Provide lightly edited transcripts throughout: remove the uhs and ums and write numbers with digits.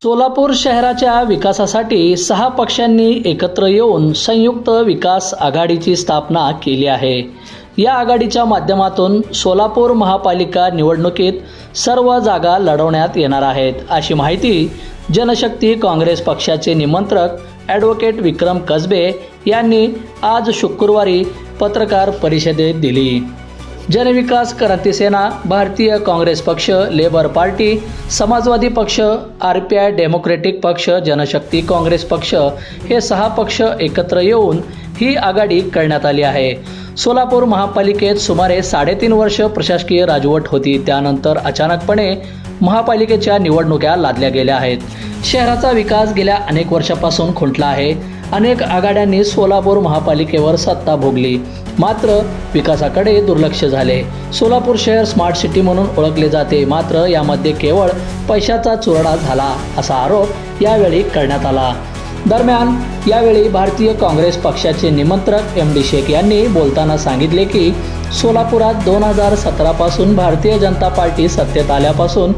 सोलापूर शहराच्या विकासासाठी 6 पक्षांनी एकत्र येऊन संयुक्त विकास आघाडीची स्थापना केली आहे। या आघाडीच्या माध्यमातून सोलापूर महापालिका निवडणुकीत सर्व जागा लढवण्यात येणार आहेत, अशी माहिती जनशक्ती काँग्रेस पक्षाचे निमंत्रक ॲडव्होकेट विक्रम कसबे यांनी आज शुक्रवारी पत्रकार परिषदेत दिली। जनविकास क्रांती सेना, भारतीय काँग्रेस पक्ष, लेबर पार्टी, समाजवादी पक्ष, आरपीआय डेमोक्रेटिक पक्ष, जनशक्ती काँग्रेस पक्ष हे 6 पक्ष एकत्र येऊन ही आघाडी करण्यात आली आहे। सोलापूर महापालिकेत सुमारे 3.5 वर्ष प्रशासकीय राजवट होती। त्यानंतर अचानकपणे महापालिकेच्या निवडणुका लादल्या गेल्या आहेत। शहराचा विकास गेल्या अनेक वर्षापासून खुंटला आहे। अनेक आघाड्यांनी सोलापूर महापालिकेवर सत्ता भोगली, मात्र विकासाकडे दुर्लक्ष झाले। सोलापूर शहर स्मार्ट सिटी म्हणून ओळखले जाते, मात्र यामध्ये केवळ पैशाचा चुराडा झाला असा आरोप यावेळी करण्यात आला। दरम्यान यावेळी भारतीय काँग्रेस पक्षाचे निमंत्रक एम.डी. शेख यांनी बोलताना सांगितले की सोलापुरात 2017 पासून भारतीय जनता पार्टी सत्तेत आल्यापासून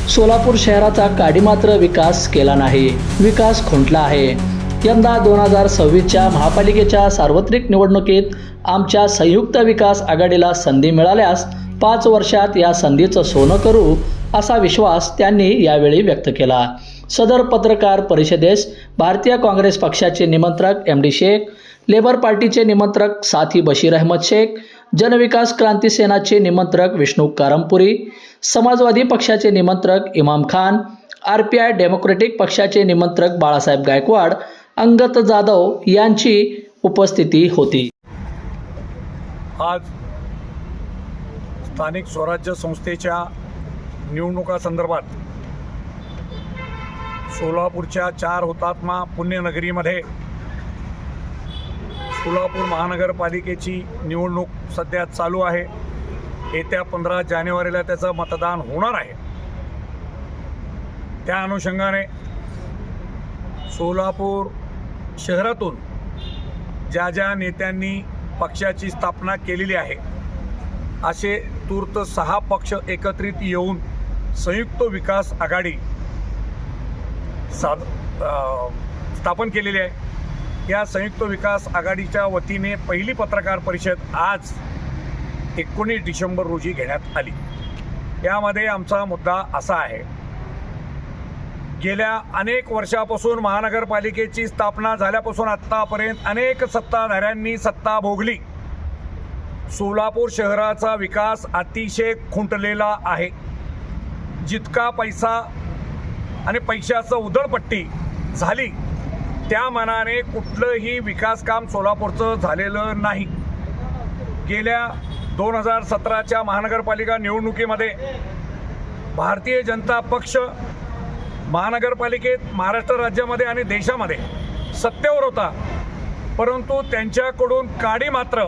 सोलापूर शहराचा काडीमात्र विकास केला नाही, विकास खुंटला आहे। यंदा 2026च्या महापालिकेच्या सार्वत्रिक निवडणुकीत आमच्या संयुक्त विकास आघाडीला संधी मिळाल्यास 5 वर्षात या संधीचं सोनं करू असा विश्वास त्यांनी यावेळी व्यक्त केला। सदर पत्रकार परिषदेस भारतीय काँग्रेस पक्षाचे निमंत्रक एम.डी. शेख, लेबर पार्टीचे निमंत्रक साथी बशीर अहमद शेख, जनविकास क्रांती सेनाचे निमंत्रक विष्णू कारमपुरी, समाजवादी पक्षाचे निमंत्रक इमाम खान, आरपीआय डेमोक्रेटिक पक्षाचे निमंत्रक बाळासाहेब गायकवाड, अंगत जाधव यांची उपस्थिती होती। आज स्थानिक स्वराज्य संस्थेच्या निवडणुकासंदर्भात सोलापूरच्या 4 हुतात्मा पुण्यनगरीमध्ये सोलापूर महानगरपालिकेची निवडणूक सध्या चालू आहे। येत्या 15 जानेवारीला त्याचं मतदान होणार आहे। त्या अनुषंगाने सोलापूर शहरातून ज्या नेत्यांनी पक्षाची स्थापना केलेली आहे असे तूर्त 6 पक्ष एकत्रित येऊन संयुक्त विकास आघाडी स्थापन केलेली आहे। या संयुक्त विकास आघाडीच्या वतीने पहिली पत्रकार परिषद आज 19 डिसेंबर रोजी घेण्यात आली। यामध्ये आमचा मुद्दा असा आहे, गेल्या अनेक वर्षापासून महानगरपालिकेची स्थापना झाल्यापासून आत्तापर्यंत अनेक सत्ताधाऱ्यांनी सत्ता भोगली। सोलापूर शहराचा विकास अतिशय खुंटलेला आहे। जितका पैसा आणि पैशाचं उधळपट्टी झाली त्या मानाने कुठलंही विकास काम सोलापूरचं झालेलं नाही। गेल्या 2017च्या महानगरपालिका निवडणुकीमध्ये भारतीय जनता पक्ष महानगरपालिकेत, महाराष्ट्र राज्यामध्ये आणि देशामध्ये सत्तेवर होता, परंतु त्यांच्याकडून काडी मात्र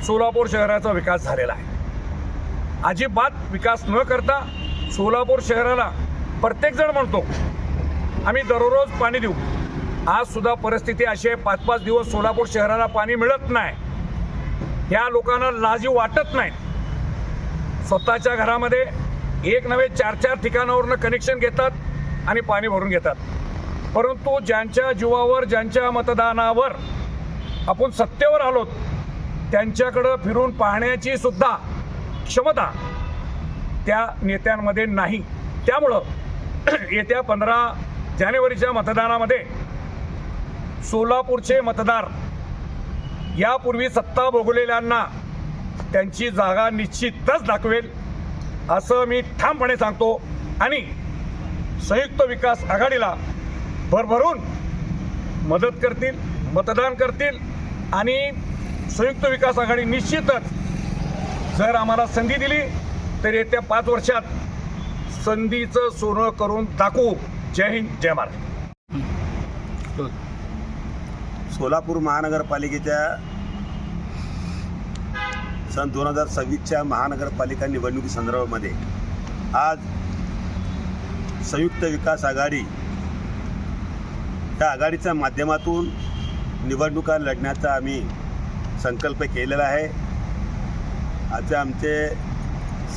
सोलापूर शहराचा विकास झालेला आहे। अजिबात विकास न करता सोलापूर शहराला प्रत्येकजण म्हणतो आम्ही दररोज पाणी देऊ। आज सुद्धा परिस्थिती अशी आहे, 5-5 दिवस सोलापूर शहराला पाणी मिळत नाही। या लोकांना लाजीव वाटत नाही। स्वतःच्या घरामध्ये एक नव्हे 4-4 ठिकाणावरून कनेक्शन घेतात आणि पाणी भरून घेतात, परंतु ज्यांच्या जीवावर, ज्यांच्या मतदानावर आपण सत्तेवर आलोत त्यांच्याकडं फिरून पाहण्याची सुद्धा क्षमता त्या नेत्यांमध्ये नाही। त्यामुळं येत्या 15 जानेवारीच्या मतदानामध्ये सोलापूरचे मतदार यापूर्वी सत्ता भोगलेल्यांना त्यांची जागा निश्चितच दाखवेल असं मी ठामपणे सांगतो। आणि संयुक्त विकास आघाडीला भरभरून मदत करतील, मतदान करतील आणि संयुक्त विकास आघाडी निश्चितच जर आम्हाला संधी दिली तर येत्या 5 वर्षात संधीचं सोनं करून दाखवू। जय हिंद, जय महाराष्ट्र। सोलापूर महानगरपालिकेच्या सन 2026च्या महानगरपालिका निवडणुकीसंदर्भामध्ये आज संयुक्त विकास आघाडी या आघाडीच्या माध्यमातून निवडणुका लढण्याचा आम्ही संकल्प केलेला आहे। आज आमचे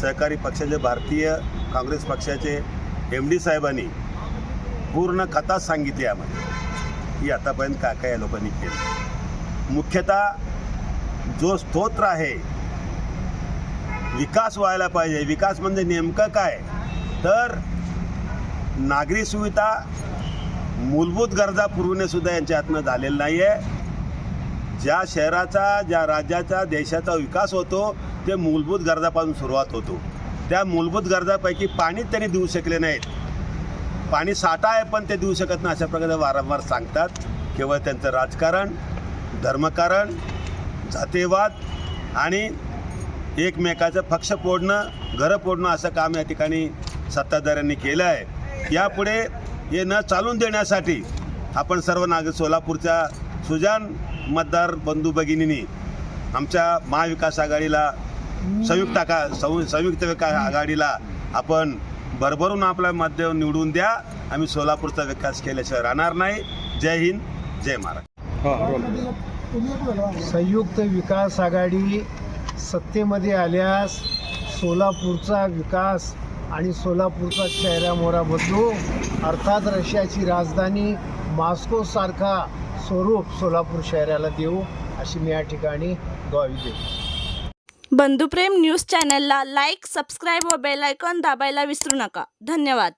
सहकारी पक्षाचे भारतीय काँग्रेस पक्षाचे एम.डी. साहेबांनी पूर्ण कथा सांगितली आम्हाला की आतापर्यंत काय काय या लोकांनी केलं. मुख्यतः जो स्तोत्र आहे, विकास व्हायला पाहिजे. विकास म्हणजे नेमकं काय, तर नागरी सुविधा, मूलभूत गरजा पुरवणेसुद्धा यांच्या हातनं झालेलं नाही आहे. ज्या शहराचा, ज्या राज्याचा, देशाचा विकास होतो ते मूलभूत गरजापासून सुरुवात होतो. त्या मूलभूत गरजापैकी पाणी त्यांनी देऊ शकले नाहीत. पाणी साठा आहे पण ते देऊ शकत नाही, अशा प्रकारे वारंवार सांगतात. केवळ त्यांचं राजकारण, धर्मकारण, जातीयवाद आणि एकमेकाचं पक्ष फोडणं, घरं फोडणं असं काम या ठिकाणी सत्ताधाऱ्यांनी केलं आहे. यापुढे हे न चालून देण्यासाठी आपण सर्व नागरिक, सोलापूरच्या सुजाण मतदार बंधू भगिनींनी आमच्या महाविकास आघाडीला, संयुक्त विकास आघाडीला आपण भरभरून आपला मत देऊन निवडून द्या. आम्ही सोलापूरचा विकास केल्याशिवाय राहणार नाही. जय हिंद, जय महाराष्ट्र. संयुक्त विकास आघाडी सत्तेमध्ये आल्यास सोलापूरचा विकास आणि सोलापूरचा चेहरामोहरा बदलू. अर्थात रशियाची राजधानी मॉस्कोसारखा स्वरूप सोलापूर शहराला देऊ, अशी मी या ठिकाणी ग्वाही देतो. बंधुप्रेम न्यूज चॅनलला लाईक, सबस्क्राईब व बेल आयकॉन दाबायला विसरू नका. धन्यवाद.